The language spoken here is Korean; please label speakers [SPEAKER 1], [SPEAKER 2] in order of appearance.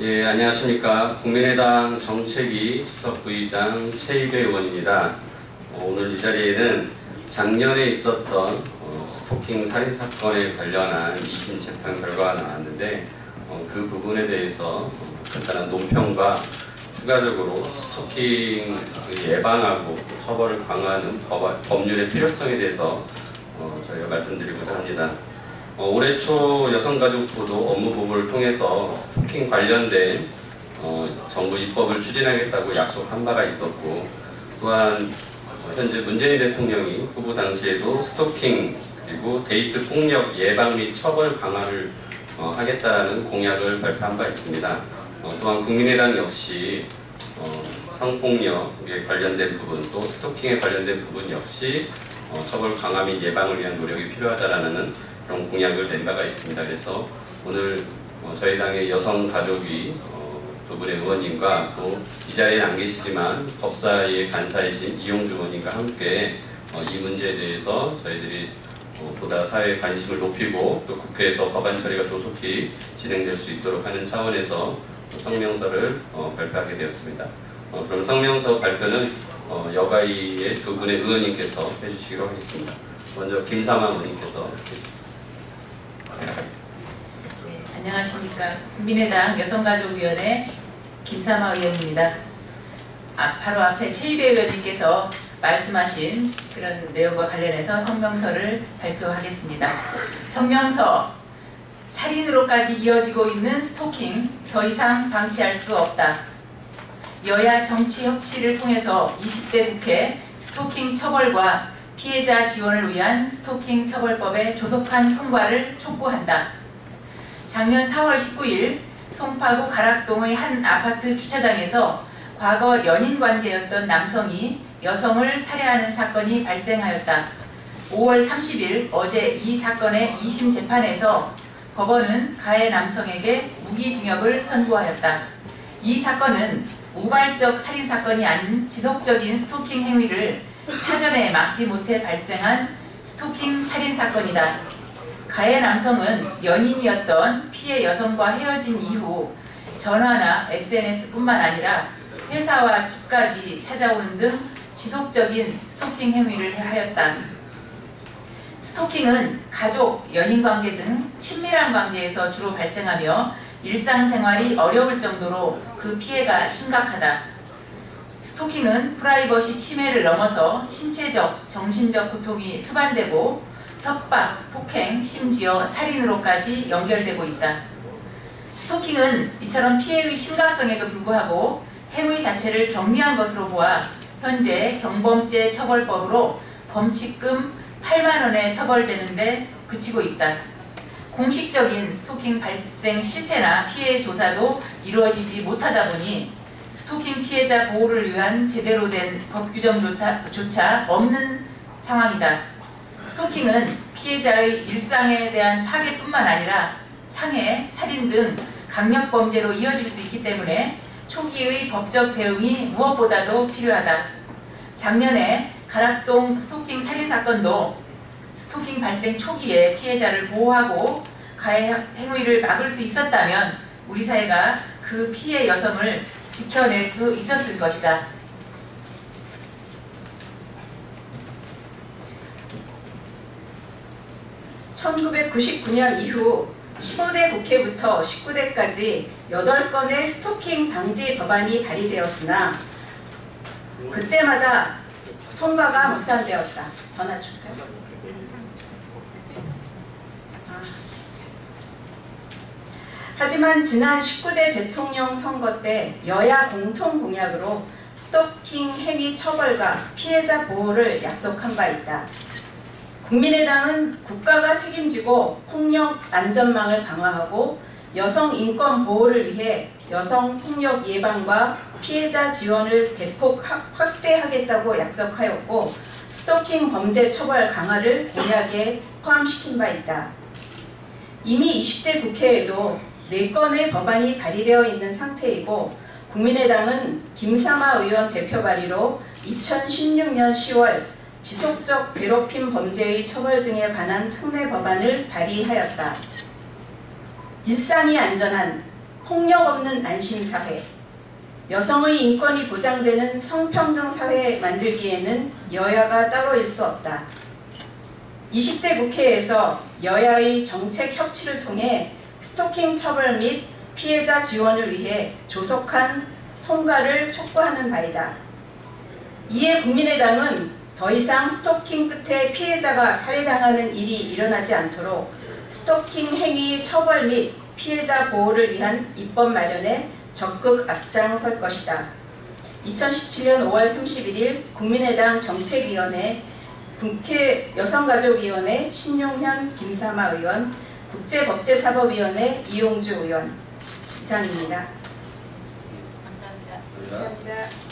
[SPEAKER 1] 예, 안녕하십니까. 국민의당 정책위 수석부의장 최이배 의원입니다. 오늘 이 자리에는 작년에 있었던 스토킹 살인사건에 관련한 2심 재판 결과가 나왔는데 그 부분에 대해서 간단한 논평과 추가적으로 스토킹 예방하고 처벌을 강화하는 법률의 필요성에 대해서 저희가 말씀드리고자 합니다. 올해 초 여성가족부도 업무보고를 통해서 스토킹 관련된 정부 입법을 추진하겠다고 약속한 바가 있었고, 또한 현재 문재인 대통령이 후보 당시에도 스토킹 그리고 데이트 폭력 예방 및 처벌 강화를 하겠다는 공약을 발표한 바 있습니다. 또한 국민의당 역시 성폭력에 관련된 부분, 또 스토킹에 관련된 부분 역시 처벌 강화 및 예방을 위한 노력이 필요하다라는 그런 공약을 낸 바가 있습니다. 그래서 오늘 저희 당의 여성가족위 두 분의 의원님과 또 이 자리에 안 계시지만 법사위의 간사이신 이용주 의원님과 함께 이 문제에 대해서 저희들이 보다 사회의 관심을 높이고 또 국회에서 법안 처리가 조속히 진행될 수 있도록 하는 차원에서 성명서를 발표하게 되었습니다. 그럼 성명서 발표는 여가위의 두 분의 의원님께서 해주시기로 하겠습니다. 먼저 김삼아 의원님께서
[SPEAKER 2] 네, 안녕하십니까. 국민의당 여성가족위원회 김삼아 의원입니다. 바로 앞에 최이배 의원님께서 말씀하신 그런 내용과 관련해서 성명서를 발표하겠습니다. 성명서. 살인으로까지 이어지고 있는 스토킹 더 이상 방치할 수 없다. 여야 정치 협치를 통해서 20대 국회 스토킹 처벌과 피해자 지원을 위한 스토킹 처벌법의 조속한 통과를 촉구한다. 작년 4월 19일 송파구 가락동의 한 아파트 주차장에서 과거 연인 관계였던 남성이 여성을 살해하는 사건이 발생하였다. 5월 30일 어제 이 사건의 2심 재판에서 법원은 가해 남성에게 무기징역을 선고하였다. 이 사건은 우발적 살인사건이 아닌 지속적인 스토킹 행위를 사전에 막지 못해 발생한 스토킹 살인사건이다. 가해 남성은 연인이었던 피해 여성과 헤어진 이후 전화나 SNS뿐만 아니라 회사와 집까지 찾아오는 등 지속적인 스토킹 행위를 하였다. 스토킹은 가족, 연인관계 등 친밀한 관계에서 주로 발생하며 일상생활이 어려울 정도로 그 피해가 심각하다. 스토킹은 프라이버시 침해를 넘어서 신체적, 정신적 고통이 수반되고 협박, 폭행, 심지어 살인으로까지 연결되고 있다. 스토킹은 이처럼 피해의 심각성에도 불구하고 행위 자체를 경미한 것으로 보아 현재 경범죄 처벌법으로 범칙금 8만 원에 처벌되는데 그치고 있다. 공식적인 스토킹 발생 실태나 피해 조사도 이루어지지 못하다 보니 스토킹 피해자 보호를 위한 제대로 된 법 규정조차 없는 상황이다. 스토킹은 피해자의 일상에 대한 파괴뿐만 아니라 상해, 살인 등 강력범죄로 이어질 수 있기 때문에 초기의 법적 대응이 무엇보다도 필요하다. 작년에 가락동 스토킹 살인사건도 스토킹 발생 초기에 피해자를 보호하고 가해 행위를 막을 수 있었다면 우리 사회가 그 피해 여성을 지켜낼 수 있었을 것이다. (1999년) 이후 15대 국회부터 19대까지 8건의 스토킹 방지 법안이 발의되었으나 그때마다 통과가 무산되었다. 전화 줄까요? 하지만 지난 19대 대통령 선거 때 여야 공통 공약으로 스토킹 행위 처벌과 피해자 보호를 약속한 바 있다. 국민의당은 국가가 책임지고 폭력 안전망을 강화하고 여성 인권 보호를 위해 여성 폭력 예방과 피해자 지원을 대폭 확대하겠다고 약속하였고 스토킹 범죄 처벌 강화를 공약에 포함시킨 바 있다. 이미 20대 국회에도 4건의 법안이 발의되어 있는 상태이고 국민의당은 김삼아 의원 대표 발의로 2016년 10월 지속적 괴롭힘 범죄의 처벌 등에 관한 특례 법안을 발의하였다. 일상이 안전한
[SPEAKER 3] 폭력 없는 안심사회, 여성의 인권이 보장되는 성평등 사회 만들기에는 여야가 따로일 수 없다. 20대 국회에서 여야의 정책 협치를 통해 스토킹 처벌 및 피해자 지원을 위해 조속한 통과를 촉구하는 바이다. 이에 국민의당은 더 이상 스토킹 끝에 피해자가 살해당하는 일이 일어나지 않도록 스토킹 행위 처벌 및 피해자 보호를 위한 입법 마련에 적극 앞장설 것이다. 2017년 5월 31일 국민의당 정책위원회, 국회 여성가족위원회 신용현, 김사마 의원, 국제법제사법위원회 이용주 의원. 이상입니다.
[SPEAKER 2] 감사합니다.
[SPEAKER 3] 감사합니다.